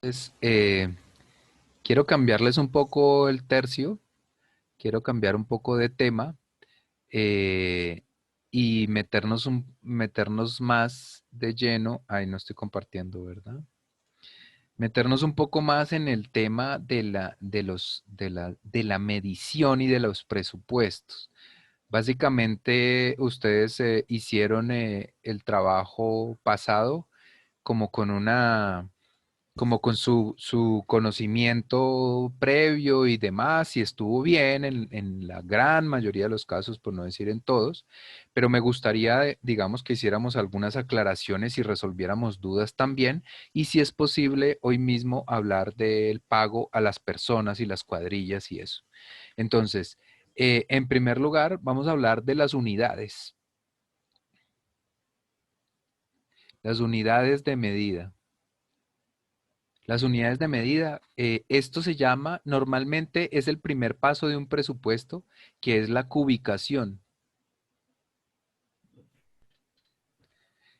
Entonces, quiero cambiarles un poco el tercio, quiero cambiar un poco de tema eh, y meternos más de lleno. Ahí no estoy compartiendo, ¿verdad? Meternos un poco más en el tema de la medición y de los presupuestos. Básicamente, ustedes hicieron el trabajo pasado como con como con su conocimiento previo y demás, y estuvo bien en la gran mayoría de los casos, por no decir en todos, pero me gustaría, digamos, que hiciéramos algunas aclaraciones y resolviéramos dudas también, y si es posible, hoy mismo hablar del pago a las personas y las cuadrillas y eso. Entonces, en primer lugar, vamos a hablar de las unidades. Las unidades de medida. Las unidades de medida, esto se llama, normalmente es el primer paso de un presupuesto, que es la cubicación.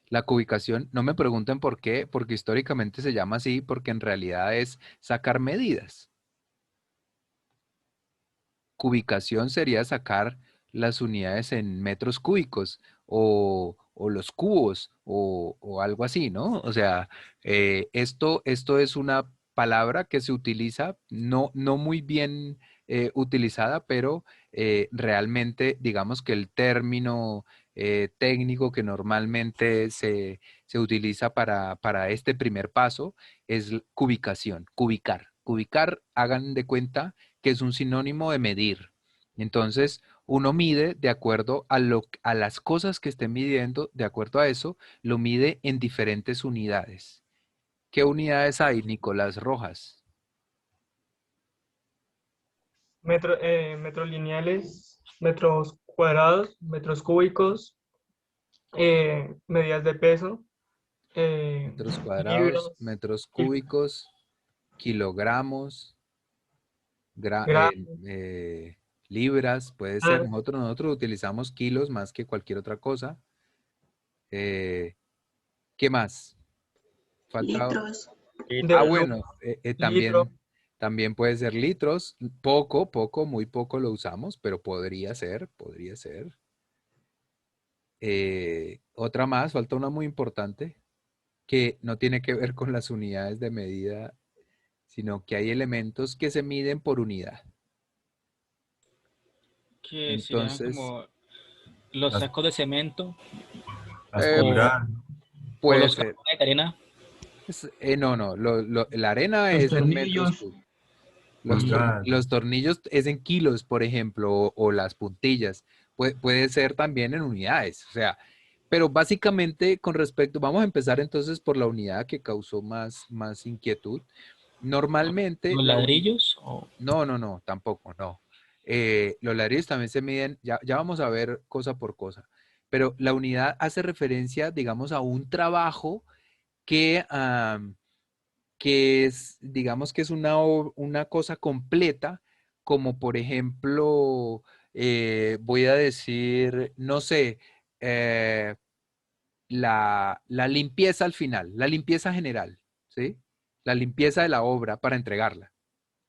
La cubicación, no me pregunten por qué, porque históricamente se llama así, porque en realidad es sacar medidas. Cubicación sería sacar las unidades en metros cúbicos o los cubos o algo así, ¿no? O sea, esto es una palabra que se utiliza, no muy bien utilizada, pero realmente digamos que el término técnico que normalmente se utiliza para este primer paso es cubicación, cubicar. Cubicar, hagan de cuenta que es un sinónimo de medir. Entonces, uno mide de acuerdo a las cosas que esté midiendo, de acuerdo a eso, lo mide en diferentes unidades. ¿Qué unidades hay, Nicolás Rojas? Metros lineales, metros cuadrados, metros cúbicos, medidas de peso, eh, Metros cuadrados, libras, metros kil- cúbicos, kilogramos, gra- eh, gramos. eh, libras, puede ser. Ah, Nosotros utilizamos kilos más que cualquier otra cosa. Eh, ¿Qué más? Falta. litros, Ah, de bueno, litro, también puede ser litros, muy poco lo usamos, pero podría ser, podría ser. Otra más, falta una muy importante, que no tiene que ver con las unidades de medida, sino que hay elementos que se miden por unidad. Que serían Entonces, como los Las, sacos de cemento las eh, o, pulgadas, o puede los ser. cartones de arena. No, no, la arena los es en metros tornillos, cúbicos. pulgadas. Los tornillos es en kilos, por ejemplo, o las puntillas. Puede ser también en unidades. O sea, pero básicamente con respecto, vamos a empezar entonces por la unidad que causó más inquietud. Normalmente Los la unidad, ladrillos o no, tampoco, no. Los ladrillos también se miden, ya vamos a ver cosa por cosa. Pero la unidad hace referencia, digamos, a un trabajo que, que es, digamos que es una cosa completa, como por ejemplo, voy a decir, no sé, eh, la limpieza al final, la limpieza general, ¿sí? La limpieza de la obra para entregarla.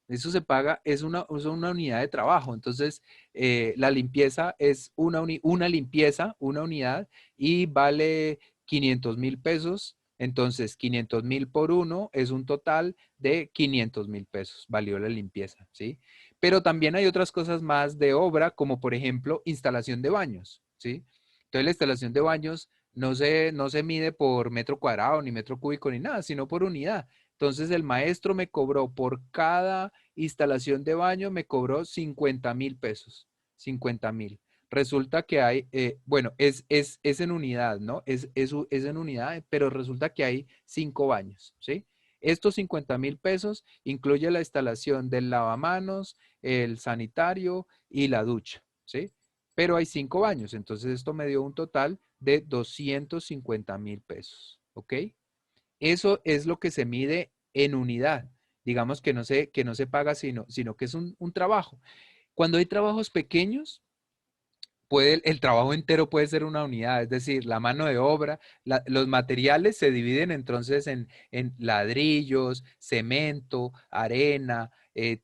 Eso se paga, es una unidad de trabajo. Entonces, la limpieza es una limpieza, una unidad, y vale 500.000 pesos. Entonces, 500.000 por uno es un total de 500.000 pesos. Valió la limpieza, ¿sí? Pero también hay otras cosas más de obra, como por ejemplo, instalación de baños, ¿sí? Entonces, la instalación de baños no se mide por metro cuadrado, ni metro cúbico, ni nada, sino por unidad. Entonces el maestro me cobró por cada instalación de baño, me cobró 50.000 pesos. 50.000. Resulta que hay, bueno, es en unidad, ¿no? Es en unidad, pero resulta que hay 5 baños, ¿sí? Estos 50.000 pesos incluye la instalación del lavamanos, el sanitario y la ducha, ¿sí? Pero hay 5 baños, entonces esto me dio un total de 250.000 pesos, ¿ok? Eso es lo que se mide en unidad. Digamos que no se paga, sino que es un trabajo. Cuando hay trabajos pequeños, el trabajo entero puede ser una unidad, es decir, la mano de obra, los materiales se dividen entonces en ladrillos, cemento, arena,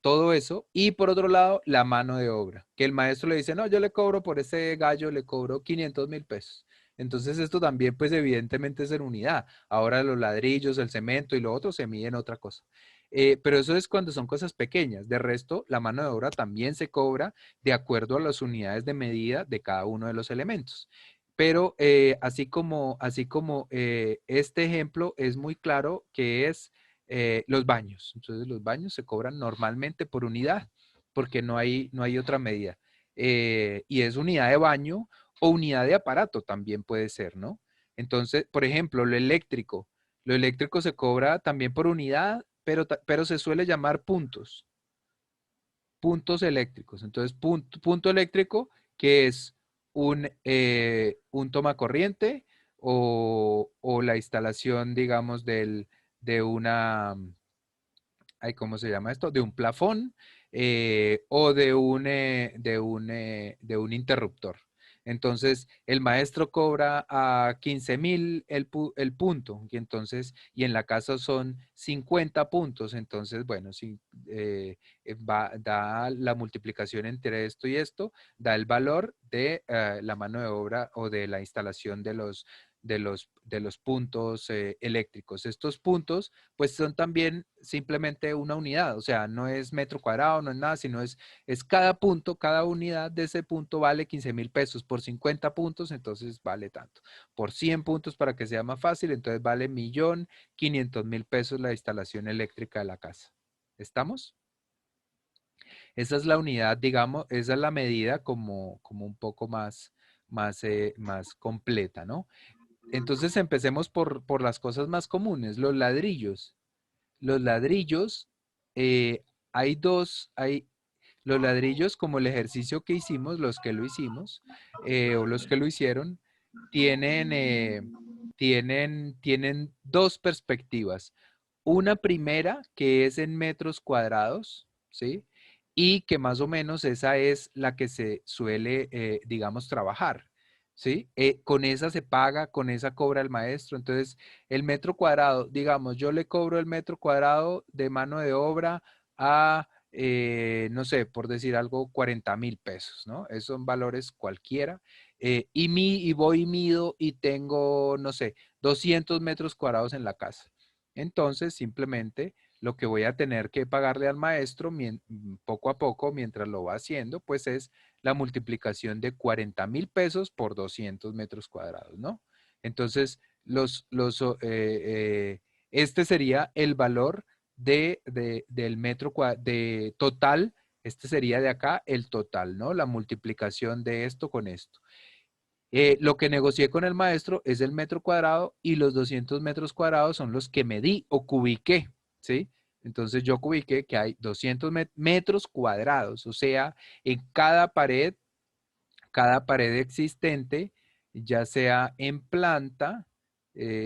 todo eso, y por otro lado, la mano de obra, que el maestro le dice, no, yo le cobro por ese gallo, le cobro 500.000 pesos. Entonces esto también, pues evidentemente es en unidad. Ahora los ladrillos, el cemento y lo otro se miden otra cosa. Pero eso es cuando son cosas pequeñas. De resto, la mano de obra también se cobra de acuerdo a las unidades de medida de cada uno de los elementos. Pero así como este ejemplo es muy claro que es los baños. Entonces los baños se cobran normalmente por unidad porque no hay otra medida. Y es unidad de baño o unidad de aparato también puede ser, ¿no? Entonces, por ejemplo, lo eléctrico se cobra también por unidad, pero se suele llamar puntos eléctricos. Entonces, punto eléctrico, que es un toma corriente o la instalación, digamos, de una, ay, ¿cómo se llama esto? De un plafón o de un interruptor. Entonces, el maestro cobra a 15.000 el punto, y en la casa son 50 puntos. Entonces, bueno, si da la multiplicación entre esto y esto, da el valor de la mano de obra o de la instalación de los puntos eléctricos. Estos puntos pues son también simplemente una unidad, o sea, no es metro cuadrado, no es nada, sino es cada punto, cada unidad de ese punto vale 15.000 pesos. Por 50 puntos, entonces vale tanto. Por 100 puntos, para que sea más fácil, entonces vale 1.500.000 pesos la instalación eléctrica de la casa. ¿Estamos? Esa es la unidad, digamos, esa es la medida como un poco más completa, ¿no? Entonces empecemos por las cosas más comunes, los ladrillos. Los ladrillos, hay dos, los ladrillos como el ejercicio que hicimos, los que lo hicimos, o los que lo hicieron, tienen dos perspectivas. Una primera que es en metros cuadrados, ¿sí? Y que más o menos esa es la que se suele, digamos, trabajar, ¿sí? Con esa se paga, con esa cobra el maestro. Entonces, el metro cuadrado, digamos, yo le cobro el metro cuadrado de mano de obra a, no sé, por decir algo, 40.000 pesos, ¿no? Esos son valores cualquiera. Y voy y mido y tengo, no sé, 200 metros cuadrados en la casa. Entonces, simplemente lo que voy a tener que pagarle al maestro poco a poco, mientras lo va haciendo, pues es la multiplicación de 40.000 pesos por 200 metros cuadrados, ¿no? Entonces, este sería el valor del metro de total. Este sería de acá el total, ¿no? La multiplicación de esto con esto. Lo que negocié con el maestro es el metro cuadrado y los 200 metros cuadrados son los que medí o cubiqué, ¿sí? Entonces yo cubiqué que hay 200 metros cuadrados, o sea, en cada pared existente, ya sea en planta,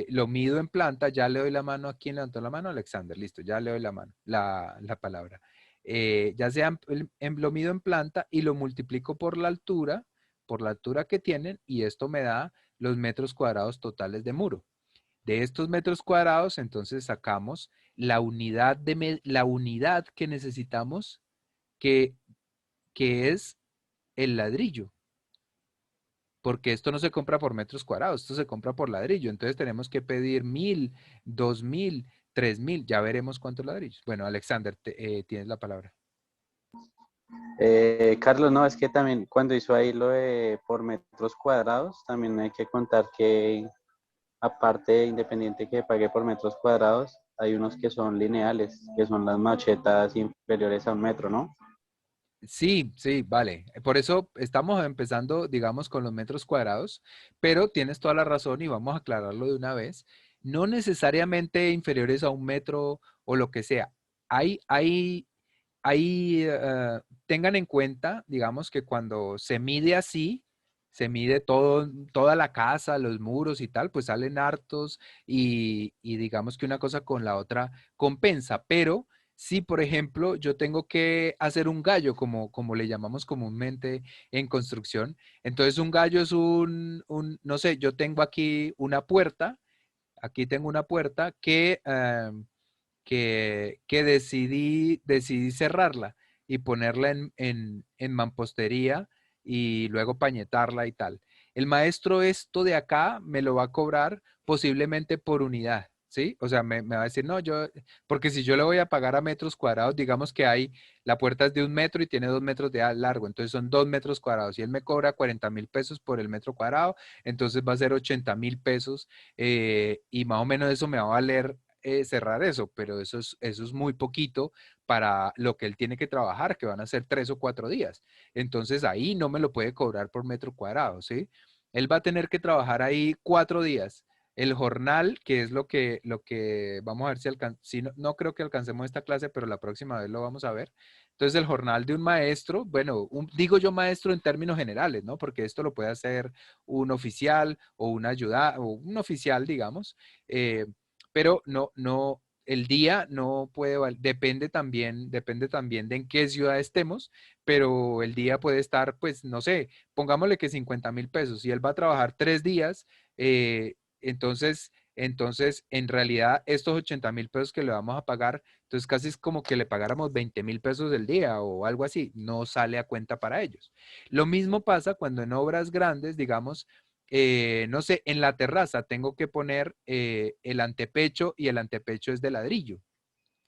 lo mido en planta, ya le doy la mano. ¿A quién levantó la mano? Alexander, listo, ya le doy la mano, la palabra. Ya sea lo mido en planta y lo multiplico por la altura que tienen, y esto me da los metros cuadrados totales de muro. De estos metros cuadrados, entonces sacamos la unidad que necesitamos, que, que es el ladrillo, porque esto no se compra por metros cuadrados, esto se compra por ladrillo. Entonces tenemos que pedir 1.000, 2.000, 3.000, ya veremos cuántos ladrillos. Bueno, Alexander, tienes la palabra. Carlos, no, es que también cuando hizo ahí lo de por metros cuadrados, también hay que contar que aparte, independiente que pague por metros cuadrados, hay unos que son lineales, que son las machetas inferiores a un metro, ¿no? Sí, sí, vale. Por eso estamos empezando, digamos, con los metros cuadrados, pero tienes toda la razón y vamos a aclararlo de una vez. No necesariamente inferiores a un metro o lo que sea. Tengan en cuenta, digamos, que cuando se mide así, se mide toda la casa, los muros y tal, pues salen hartos y digamos que una cosa con la otra compensa, pero si, por ejemplo, yo tengo que hacer un gallo, como le llamamos comúnmente en construcción. Entonces, un gallo es no sé, yo tengo aquí tengo una puerta que decidí cerrarla y ponerla en mampostería y luego pañetarla y tal. El maestro esto de acá me lo va a cobrar posiblemente por unidad, ¿sí? O sea, me va a decir, no, porque si yo le voy a pagar a metros cuadrados, digamos que la puerta es de 1 metro y tiene 2 metros de largo, entonces son 2 metros cuadrados. Y él me cobra 40.000 pesos por el metro cuadrado, entonces va a ser 80.000 pesos, y más o menos eso me va a valer cerrar eso, pero eso es muy poquito para lo que él tiene que trabajar, que van a ser 3 o 4 días. Entonces ahí no me lo puede cobrar por metro cuadrado, ¿sí? Él va a tener que trabajar ahí 4 días. El jornal, que es lo que vamos a ver si no, no creo que alcancemos esta clase, pero la próxima vez lo vamos a ver. Entonces el jornal de un maestro, bueno, digo yo maestro en términos generales, ¿no? Porque esto lo puede hacer un oficial o una ayuda o un oficial, digamos. Pero no, el día no puede, depende también de en qué ciudad estemos, pero el día puede estar, pues, no sé, pongámosle que 50.000 pesos. Si él va a trabajar 3 días, entonces, en realidad, estos 80.000 pesos que le vamos a pagar, entonces casi es como que le pagáramos 20.000 pesos del día o algo así, no sale a cuenta para ellos. Lo mismo pasa cuando en obras grandes, digamos, no sé, en la terraza tengo que poner el antepecho y el antepecho es de ladrillo,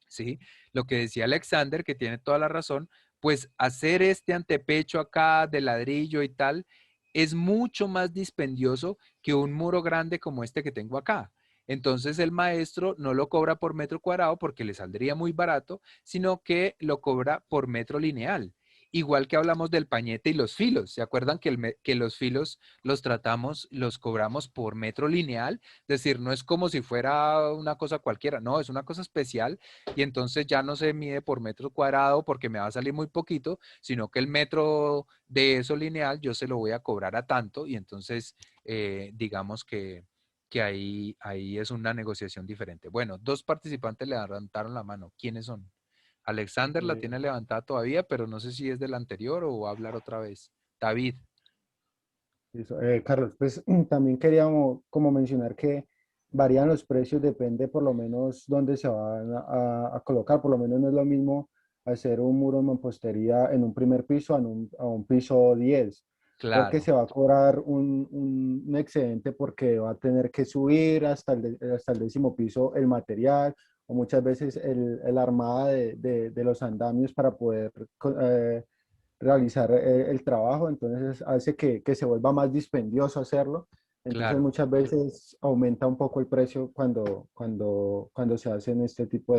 ¿sí? Lo que decía Alexander, que tiene toda la razón, pues hacer este antepecho acá de ladrillo y tal es mucho más dispendioso que un muro grande como este que tengo acá. Entonces el maestro no lo cobra por metro cuadrado porque le saldría muy barato, sino que lo cobra por metro lineal. Igual que hablamos del pañete y los filos. ¿Se acuerdan que los filos los cobramos por metro lineal? Es decir, no es como si fuera una cosa cualquiera, no, es una cosa especial y entonces ya no se mide por metro cuadrado porque me va a salir muy poquito, sino que el metro de eso lineal yo se lo voy a cobrar a tanto y entonces digamos que ahí es una negociación diferente. Bueno, dos participantes levantaron la mano. ¿Quiénes son? Alexander la Eh, tiene levantada todavía, pero no sé si es del anterior o va a hablar otra vez. David. Carlos, pues también queríamos como mencionar que varían los precios, depende por lo menos dónde se van a colocar, por lo menos no es lo mismo hacer un muro en mampostería en un primer piso a un piso 10, porque Claro, se va a cobrar un excedente porque va a tener que subir hasta el 10.º piso el material o muchas veces el armada de los andamios para poder realizar el trabajo, entonces hace que se vuelva más dispendioso hacerlo. Entonces claro. muchas veces aumenta un poco el precio cuando se hacen este tipo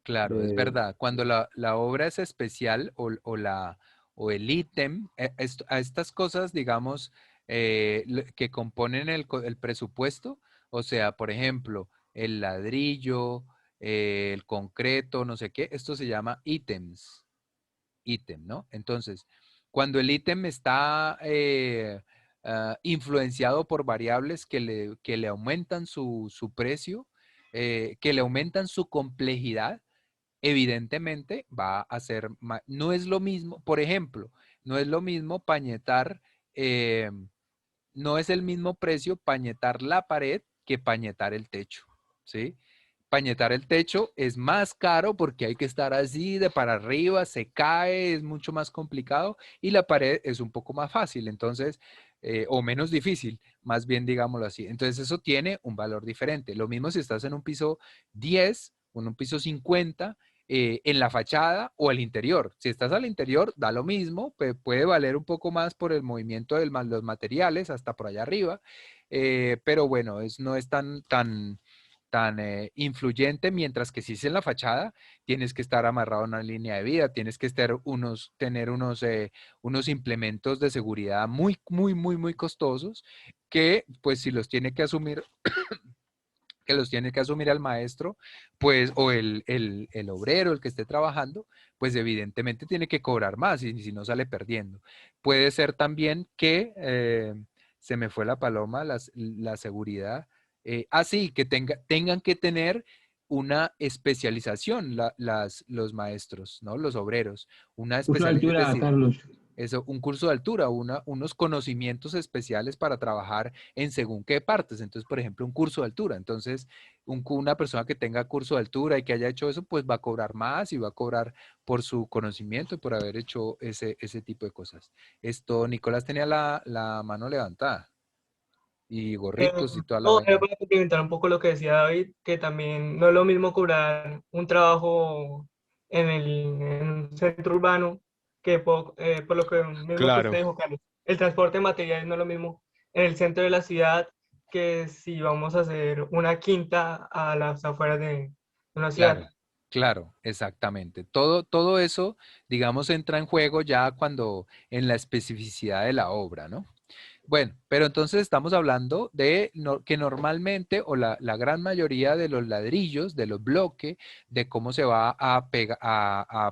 Claro, es de- verdad. Cuando la obra es especial o el ítem, a estas cosas, digamos, que componen el presupuesto, o sea, por ejemplo, el ladrillo, el concreto, no sé qué, esto se llama ítem, ¿no? Entonces, cuando el ítem está influenciado por variables que le aumentan su precio, que le aumentan su complejidad, evidentemente va a ser, no es lo mismo, por ejemplo, no es lo mismo pañetar, eh, no es el mismo precio pañetar la pared que pañetar el techo, ¿sí? Pañetar el techo es más caro porque hay que estar así de para arriba, se cae, es mucho más complicado y la pared es un poco más fácil, entonces, o menos difícil, más bien digámoslo así. Entonces eso tiene un valor diferente. Lo mismo si estás en un piso 10 o en un piso 50, en la fachada o el interior. Si estás al interior, da lo mismo, puede valer un poco más por el movimiento de los materiales hasta por allá arriba, pero bueno, no es tan influyente, mientras que si es en la fachada, tienes que estar amarrado a una línea de vida, tienes que tener unos implementos de seguridad muy, muy, muy, muy costosos que pues si los tiene que asumir el maestro, pues, o el obrero, el que esté trabajando, pues evidentemente tiene que cobrar más y si no sale perdiendo. Puede ser también que, se me fue la paloma, la seguridad, sí, que tengan que tener una especialización los maestros, ¿no? Los obreros, una Curso de especialización, es altura, decir, Carlos. eso, un curso de altura, unos conocimientos especiales para trabajar en según qué partes. Entonces, por ejemplo, un curso de altura. Entonces, una persona que tenga curso de altura y que haya hecho eso, pues va a cobrar más y va a cobrar por su conocimiento y por haber hecho ese tipo de cosas. Esto, Nicolás tenía la mano levantada y Eh, gorritos y toda la no, era vaina. para complementar un poco lo que decía David, que también no es lo mismo cobrar un trabajo en un centro urbano que por lo que mismo que usted Claro. dijo, Carlos. El transporte de materiales no es lo mismo en el centro de la ciudad que si vamos a hacer una quinta a las afueras de una ciudad. Claro, claro, exactamente. Todo eso, digamos, entra en juego ya cuando en la especificidad de la obra, ¿no? Bueno, pero entonces estamos hablando de que normalmente o la gran mayoría de los ladrillos, de los bloques, de cómo se va a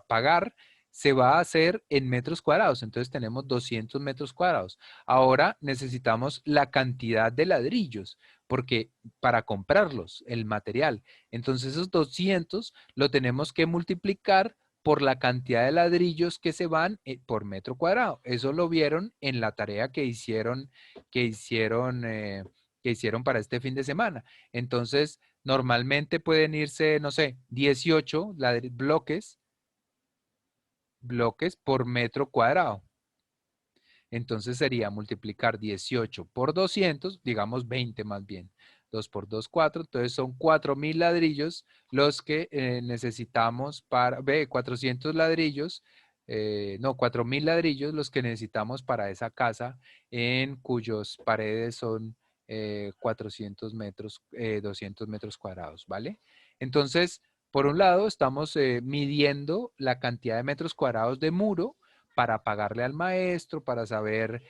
pagar, se va a hacer en metros cuadrados. Entonces tenemos 200 metros cuadrados. Ahora necesitamos la cantidad de ladrillos, porque para comprarlos, el material. Entonces esos 200 lo tenemos que multiplicar por la cantidad de ladrillos que se van por metro cuadrado. Eso lo vieron en la tarea que hicieron, eh, que hicieron para este fin de semana. Entonces, normalmente pueden irse, no sé, 18 bloques por metro cuadrado. Entonces sería multiplicar 18 por 200, digamos 20 más bien. 2 por 2, 4. Entonces son 4.000 ladrillos los que necesitamos para, 400 ladrillos, no, 4.000 ladrillos los que necesitamos para esa casa en cuyos paredes son 400 metros, 200 metros cuadrados, ¿vale? Entonces, por un lado, estamos midiendo la cantidad de metros cuadrados de muro para pagarle al maestro, para saber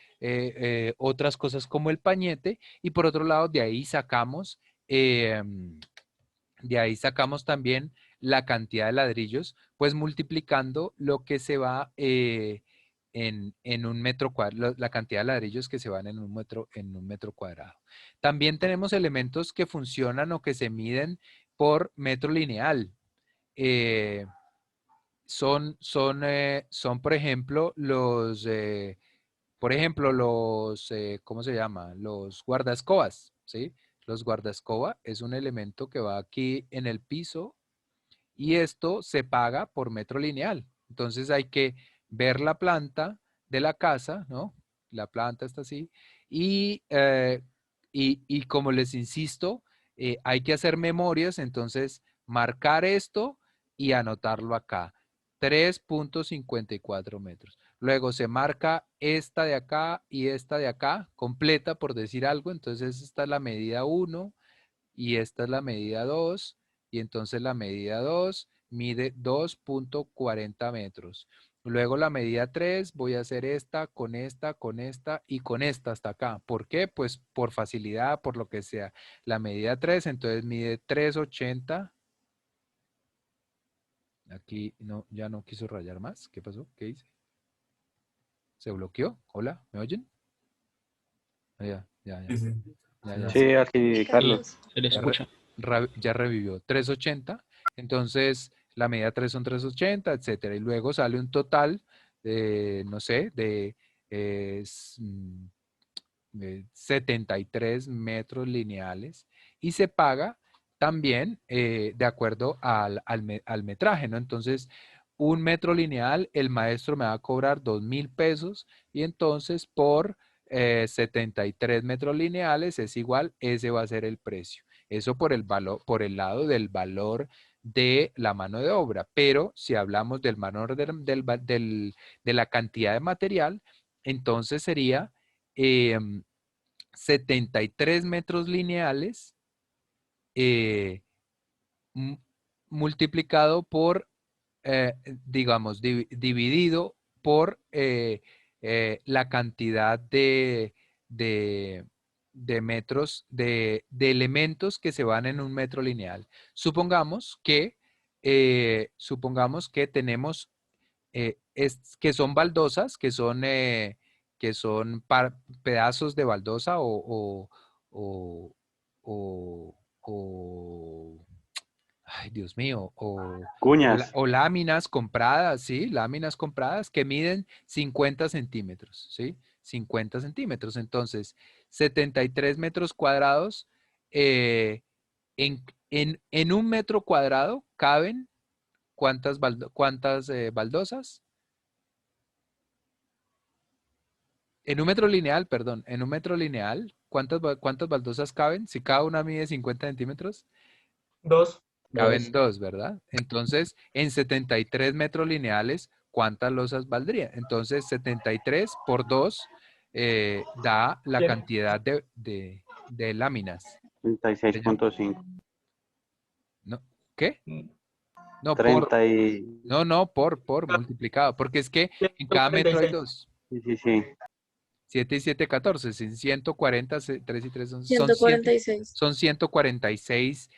otras cosas como el pañete, y por otro lado, eh, de ahí sacamos también la cantidad de ladrillos, pues multiplicando lo que se va en un metro cuadrado, la cantidad de ladrillos que se van en un metro cuadrado. También tenemos elementos que funcionan o que se miden por metro lineal. Eh, son, por ejemplo, ¿cómo se llama? Los guardaescobas, ¿sí? Los guardaescoba es un elemento que va aquí en el piso y esto se paga por metro lineal. Entonces hay que ver la planta de la casa, ¿no? La planta está así. Y, y como les insisto, hay que hacer memorias, entonces marcar esto y anotarlo acá. 3.54 metros. Luego se marca esta de acá y esta de acá, completa por decir algo. Entonces esta es la medida 1 y esta es la medida 2 y entonces la medida 2 mide 2.40 metros. Luego la medida 3 voy a hacer esta y con esta hasta acá. ¿Por qué? Pues por facilidad, por lo que sea. La medida 3 entonces mide 3.80. Aquí no, ya no quiso rayar más. ¿Qué pasó? ¿Qué hice? ¿Se bloqueó? ¿Hola? ¿Me oyen? Ah, Sí, sí. ya. Sí, aquí, Sí, Carlos. se le Ya, escucha. ya revivió 380, entonces la medida 3 son 380, etcétera. Y luego sale un total de, no sé, de 73 metros lineales y se paga también de acuerdo al metraje, ¿no? Entonces, un metro lineal, el maestro me va a cobrar 2.000 pesos y entonces por 73 metros lineales es igual, ese va a ser el precio. Eso por el valor, por el lado del valor de la mano de obra. Pero si hablamos del valor de la cantidad de material, entonces sería 73 metros lineales eh, m- multiplicado por, digamos, dividido por la cantidad de, de metros, de elementos que se van en un metro lineal. Supongamos que tenemos que son baldosas, que son pedazos de baldosa o, o- ay, Dios mío, Cuñas. o láminas compradas, ¿sí? Láminas compradas que miden 50 centímetros, ¿sí? 50 centímetros. Entonces, 73 metros cuadrados, eh, en un metro cuadrado caben ¿cuántas baldosas? En un metro lineal, perdón, en un metro lineal, ¿cuántas baldosas caben? Si cada una mide 50 centímetros, 2. caben dos, ¿verdad? Entonces, en 73 metros lineales, ¿cuántas losas valdría? Entonces, 73 por 2 da la cantidad de láminas. 36.5. ¿No? ¿Qué? No, 30 y... por multiplicado, porque es que en cada metro hay 146. dos. Sí, sí, sí. 7 y 7, 14. Sin 140, 3 y 3 son 146. son 146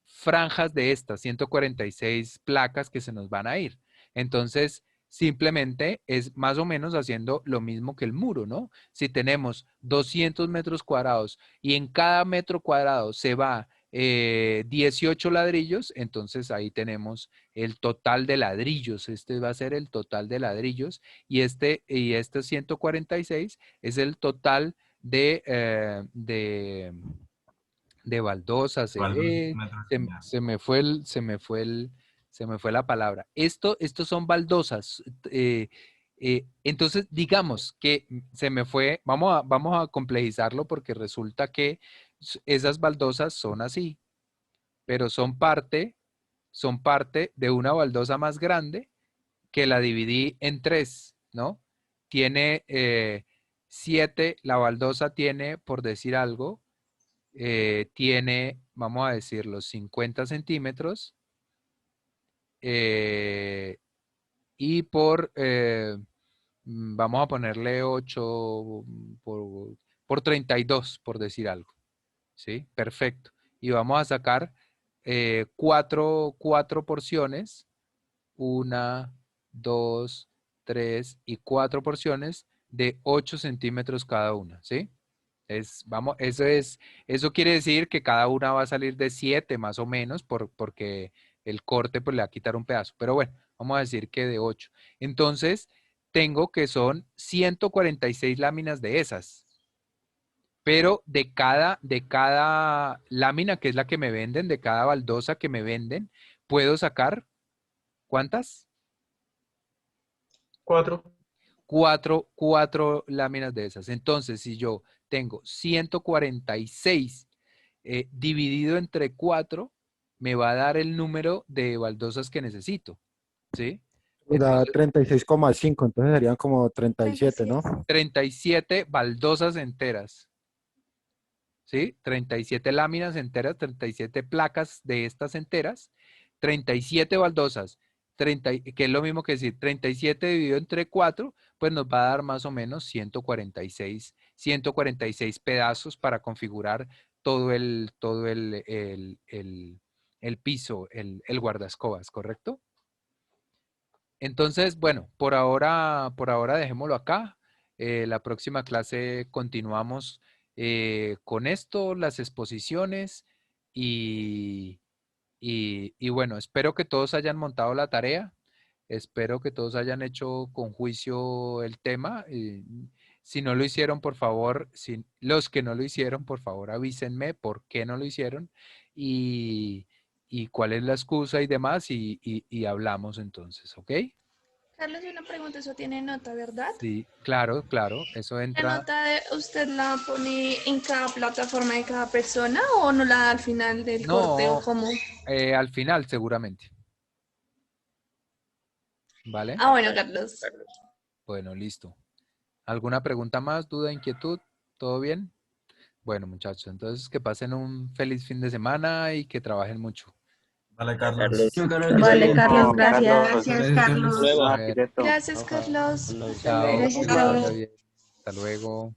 franjas de estas, 146 placas que se nos van a ir. Entonces, simplemente es más o menos haciendo lo mismo que el muro, ¿no? Si tenemos 200 metros cuadrados y en cada metro cuadrado se va 18 ladrillos, entonces ahí tenemos el total de ladrillos. Este va a ser el total de ladrillos y este 146 es el total de baldosas. Metros Se, lineales. se me fue la palabra. Estos son baldosas. Entonces, digamos que se me fue, vamos a complejizarlo porque resulta que esas baldosas son así, pero son parte de una baldosa más grande que la dividí en tres, ¿no? Tiene 7, la baldosa tiene, por decir algo, tiene, vamos a decirlo, 50 centímetros y vamos a ponerle 8 por 32, por decir algo, ¿sí? Perfecto. Y vamos a sacar cuatro porciones, 1, 2, 3 y 4 porciones de 8 centímetros cada una, ¿sí? Eso quiere decir que cada una va a salir de 7 más o menos, porque el corte pues le va a quitar un pedazo. Pero bueno, vamos a decir que de 8. Entonces, tengo que son 146 láminas de esas. Pero de cada lámina, que es la que me venden, de cada baldosa que me venden, puedo sacar, ¿cuántas? 4. Cuatro láminas de esas. Entonces, si yo tengo 146 dividido entre 4, me va a dar el número de baldosas que necesito, ¿sí? Da Entonces, 36,5, entonces serían como 37, ¿no? 37 baldosas enteras, ¿sí? 37 láminas enteras, 37 placas de estas enteras, 37 baldosas, que es lo mismo que decir 37 dividido entre 4, pues nos va a dar más o menos 146 pedazos para configurar todo el piso, el guardaescobas, ¿correcto? Entonces, bueno, por ahora dejémoslo acá. La próxima clase continuamos con esto, las exposiciones y bueno, espero que todos hayan montado la tarea. Espero que todos hayan hecho con juicio el tema. Si no lo hicieron, por favor, los que no lo hicieron, por favor, avísenme por qué no lo hicieron y, y cuál es la excusa y demás y hablamos entonces, ¿ok? Carlos, una pregunta, eso tiene nota, ¿verdad? Sí, claro, claro, eso ¿La entra nota usted la pone en cada plataforma de cada persona o no la da al final del corte o no, cómo? al final seguramente, ¿vale? Ah, bueno, Carlos. Bueno, listo. ¿Alguna pregunta más, duda, inquietud? ¿Todo bien? Bueno, muchachos, entonces que pasen un feliz fin de semana y que trabajen mucho. Vale, Carlos. Vale, Carlos, gracias. Gracias, Carlos. Luego. Ah, Bueno, Pireto. Gracias, Carlos. chao, Gracias, que les chao. vaya bien. Hasta luego.